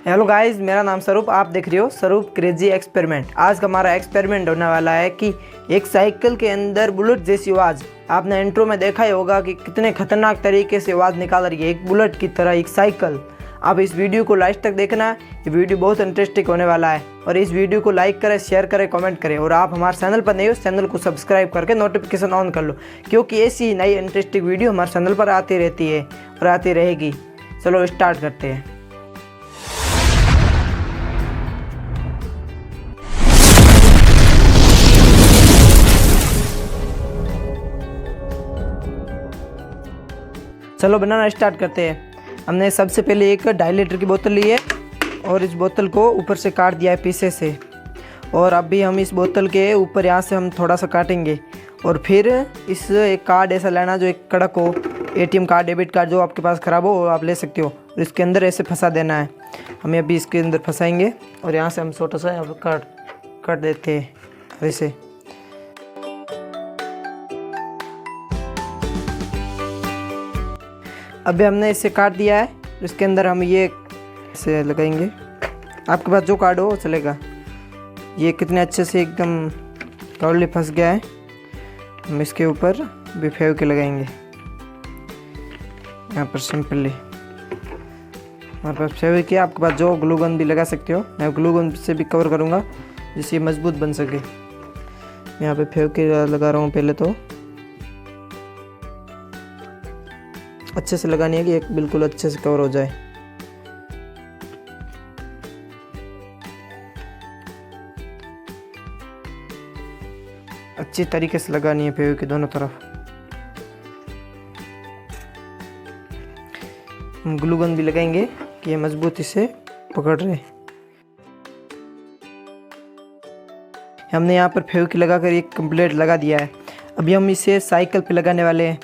Hello guys, मेरा नाम स्वरूप, आप देख रहे हो स्वरूप क्रेजी एक्सपेरिमेंट। आज का हमारा एक्सपेरिमेंट होने वाला है कि एक साइकिल के अंदर बुलेट जैसी आवाज़। आपने इंट्रो में देखा ही होगा कि कितने खतरनाक तरीके से आवाज़ निकाल रही है एक बुलेट की तरह एक साइकिल। आप इस वीडियो को लास्ट तक देखना, ये वीडियो बहुत इंटरेस्टिंग होने वाला है। और इस वीडियो को लाइक करें, शेयर करें, कमेंट करें। और आप हमारे चैनल पर नए हो, चैनल को सब्सक्राइब करके नोटिफिकेशन ऑन कर लो, क्योंकि ऐसी नई इंटरेस्टिंग वीडियो हमारे चैनल पर आती रहती है और आती रहेगी। चलो स्टार्ट करते हैं। चलो बनाना स्टार्ट करते हैं। हमने सबसे पहले एक 2.5 लीटर की बोतल ली है और इस बोतल को ऊपर से काट दिया है पीछे से। और अभी हम इस बोतल के ऊपर यहाँ से हम थोड़ा सा काटेंगे और फिर इस एक कार्ड ऐसा लेना जो एक कड़क हो, एटीएम कार्ड, डेबिट कार्ड जो आपके पास ख़राब हो वो आप ले सकते हो। और इसके अंदर ऐसे फंसा देना है। हमें अभी इसके अंदर फंसाएंगे और यहाँ से हम छोटा सा यहाँ पर काट देते हैं ऐसे। अभी हमने इसे काट दिया है। इसके अंदर हम ये इसे लगाएंगे। आपके पास जो कार्ड हो वो चलेगा। ये कितने अच्छे से एकदम कवली फंस गया है। हम इसके ऊपर भी फेव के लगाएंगे यहाँ पर सिंपली। हमारे पास फेव के, आपके पास जो ग्लू गन भी लगा सकते हो। मैं ग्लू गन से भी कवर करूँगा जिससे ये मजबूत बन सके। यहाँ पे फेव के लगा रहा हूँ। पहले तो अच्छे से लगानी है कि एक बिल्कुल अच्छे से कवर हो जाए। अच्छी तरीके से लगानी है फेव के दोनों तरफ। हम ग्लू गन भी लगाएंगे कि ये मजबूती से पकड़ रहे। हमने यहाँ पर फेव की लगाकर एक कंप्लीट लगा दिया है। अभी हम इसे साइकिल पे लगाने वाले हैं।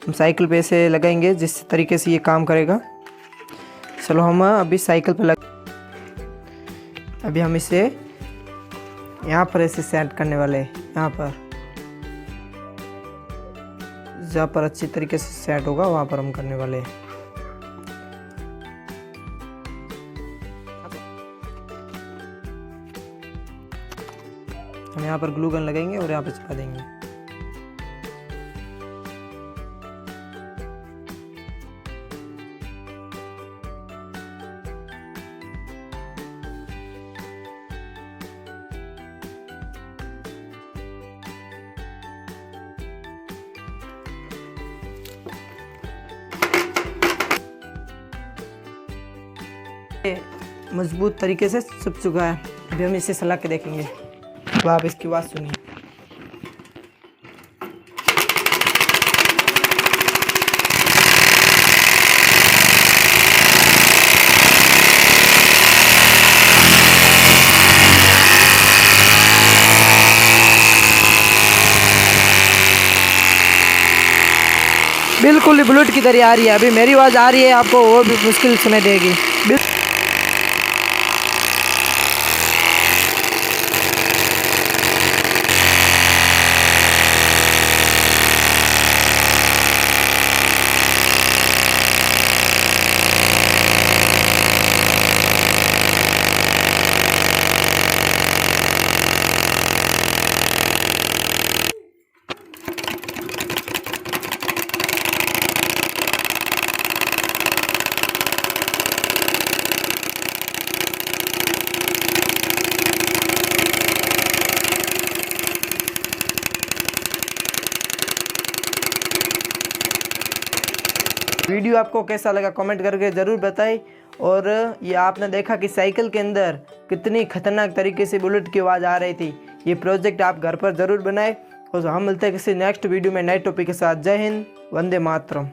हम साइकिल पे ऐसे लगाएंगे जिस तरीके से ये काम करेगा। चलो हम अभी साइकिल पे अभी हम इसे यहाँ पर ऐसे सेट करने वाले हैं। यहाँ पर जहाँ पर अच्छी तरीके से सेट होगा वहाँ पर हम करने वाले हैं। हम यहाँ पर ग्लू गन लगाएंगे और यहाँ पर चिपका देंगे। मजबूत तरीके से छुप चुका है। अभी हम इसे सला के देखेंगे। तो आप इसकी आवाज़ सुनिए। बिल्कुल ही बुलेट की तरह आ रही है। अभी मेरी आवाज़ आ रही है आपको, वो भी मुश्किल सुनाई देगी। वीडियो आपको कैसा लगा कमेंट करके ज़रूर बताएं। और ये आपने देखा कि साइकिल के अंदर कितनी खतरनाक तरीके से बुलेट की आवाज़ आ रही थी। ये प्रोजेक्ट आप घर पर ज़रूर बनाएं। और हम मिलते हैं किसी नेक्स्ट वीडियो में नए टॉपिक के साथ। जय हिंद, वंदे मातरम।